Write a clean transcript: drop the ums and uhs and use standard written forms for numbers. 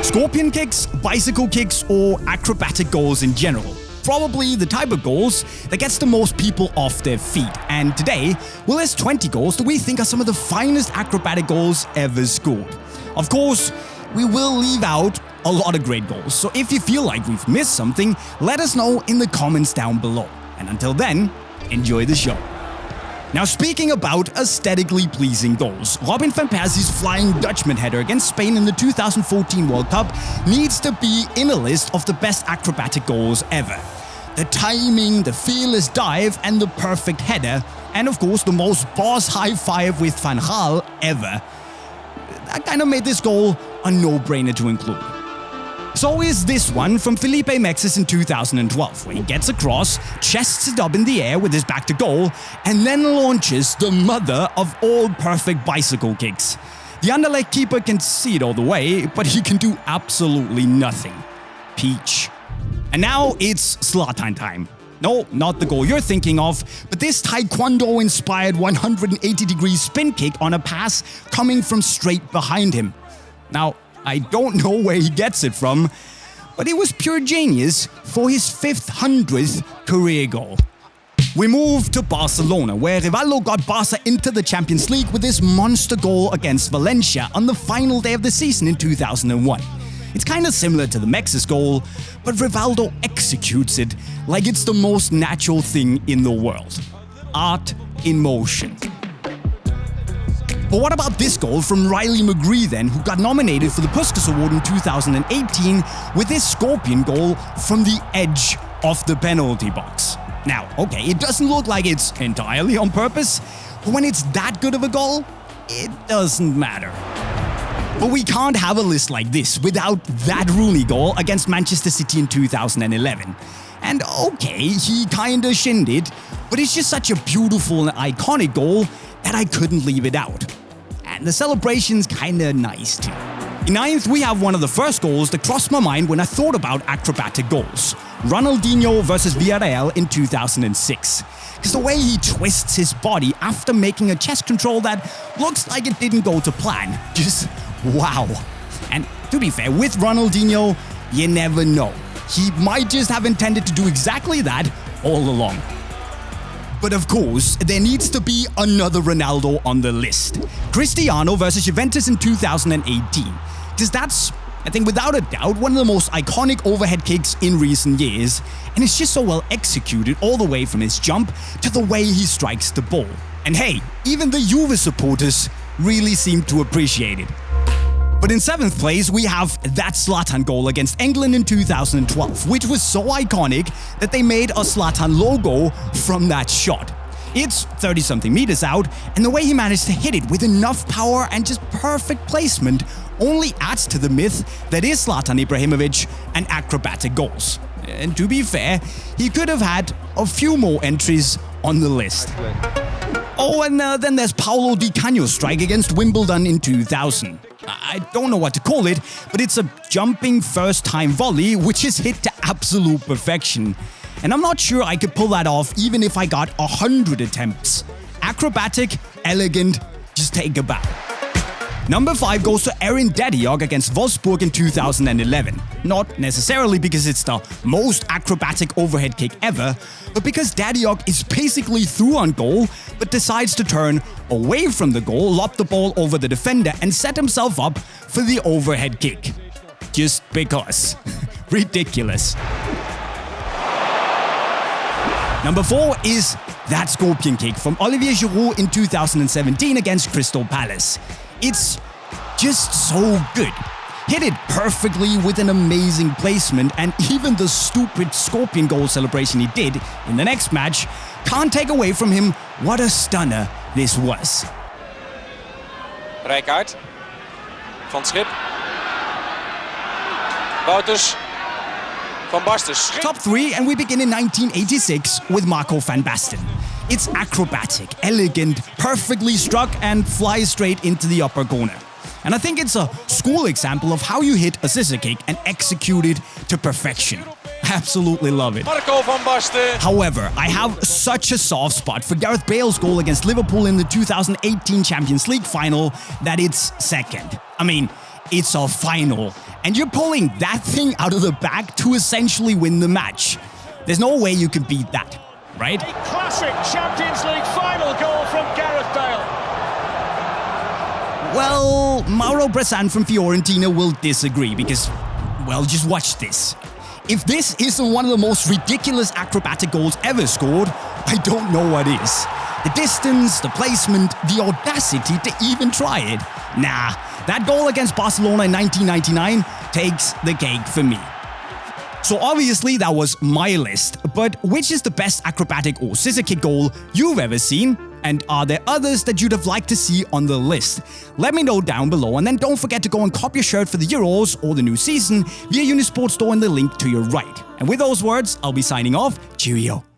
Scorpion kicks, bicycle kicks, or acrobatic goals in general. Probably the type of goals that gets the most people off their feet. And today, we'll list 20 goals that we think are some of the finest acrobatic goals ever scored. Of course, we will leave out a lot of great goals, so if you feel like we've missed something, let us know in the comments down below. And until then, enjoy the show. Now, speaking about aesthetically pleasing goals, Robin van Persie's flying Dutchman header against Spain in the 2014 World Cup needs to be in a list of the best acrobatic goals ever. The timing, the fearless dive, and the perfect header, and of course the most boss high five with Van Gaal ever. That kind of made this goal a no-brainer to include. So is this one from Felipe MEXES in 2012, where he gets across, chests it up in the air with his back to goal, and then launches the mother of all perfect bicycle kicks. The Anderlecht keeper can see it all the way, but he can do absolutely nothing. Peach. And now it's Zlatan time. No, not the goal you're thinking of, but this Taekwondo-inspired 180-degree spin kick on a pass coming from straight behind him. Now, I don't know where he gets it from, but it was pure genius for his 500th career goal. We move to Barcelona, where Rivaldo got Barca into the Champions League with this monster goal against Valencia on the final day of the season in 2001. It's kind of similar to the MEXES goal, but Rivaldo executes it like it's the most natural thing in the world. Art in motion. But what about this goal from Riley McGree then, who got nominated for the Puskas Award in 2018 with this scorpion goal from the edge of the penalty box? Now, okay, it doesn't look like it's entirely on purpose, but when it's that good of a goal, it doesn't matter. But we can't have a list like this without that Rooney goal against Manchester City in 2011. And okay, he kinda shinned it, but it's just such a beautiful and iconic goal that I couldn't leave it out. And the celebration's kinda nice too. In ninth, we have one of the first goals that crossed my mind when I thought about acrobatic goals. Ronaldinho versus Villarreal in 2006. Because the way he twists his body after making a chest control that looks like it didn't go to plan. Just wow. And to be fair, with Ronaldinho, you never know. He might just have intended to do exactly that all along. But of course, there needs to be another Ronaldo on the list. Cristiano versus Juventus in 2018. Because that's, I think without a doubt, one of the most iconic overhead kicks in recent years. And it's just so well executed all the way from his jump to the way he strikes the ball. And hey, even the Juve supporters really seem to appreciate it. But in 7th place, we have that Zlatan goal against England in 2012, which was so iconic that they made a Zlatan logo from that shot. It's 30-something meters out, and the way he managed to hit it with enough power and just perfect placement only adds to the myth that is Zlatan Ibrahimovic and acrobatic goals. And to be fair, he could have had a few more entries on the list. Oh, and then there's Paulo Di Canio's strike against Wimbledon in 2000. I don't know what to call it, but it's a jumping first-time volley which is hit to absolute perfection. And I'm not sure I could pull that off even if I got 100 attempts. Acrobatic, elegant, just take a bow. Number 5 goes to DERDIYOK against Wolfsburg in 2011. Not necessarily because it's the most acrobatic overhead kick ever, but because DERDIYOK is basically through on goal, but decides to turn away from the goal, lob the ball over the defender, and set himself up for the overhead kick. Just because. Ridiculous. Number 4 is that scorpion kick from Olivier Giroud in 2017 against Crystal Palace. It's just so good. Hit it perfectly with an amazing placement, and even the stupid scorpion goal celebration he did in the next match can't take away from him what a stunner this was. Rijkaard. Van Schip. Wouters. Van Basten. Top 3, and we begin in 1986 with Marco van Basten. It's acrobatic, elegant, perfectly struck, and flies straight into the upper corner. And I think it's a school example of how you hit a scissor kick and execute it to perfection. Absolutely love it. Marco van Basten. However, I have such a soft spot for Gareth Bale's goal against Liverpool in the 2018 Champions League final that it's second. I mean, it's a final, and you're pulling that thing out of the bag to essentially win the match. There's no way you can beat that, right? A classic Champions League final goal from Gareth Bale. Well, Mauro Bressan from Fiorentina will disagree because, well, just watch this. If this isn't one of the most ridiculous acrobatic goals ever scored, I don't know what is. The distance, the placement, the audacity to even try it. Nah, that goal against Barcelona in 1999 takes the cake for me. So obviously that was my list, but which is the best acrobatic or scissor kick goal you've ever seen? And are there others that you'd have liked to see on the list? Let me know down below, and then don't forget to go and cop your shirt for the Euros or the new season via Unisport store in the link to your right. And with those words, I'll be signing off. Cheerio.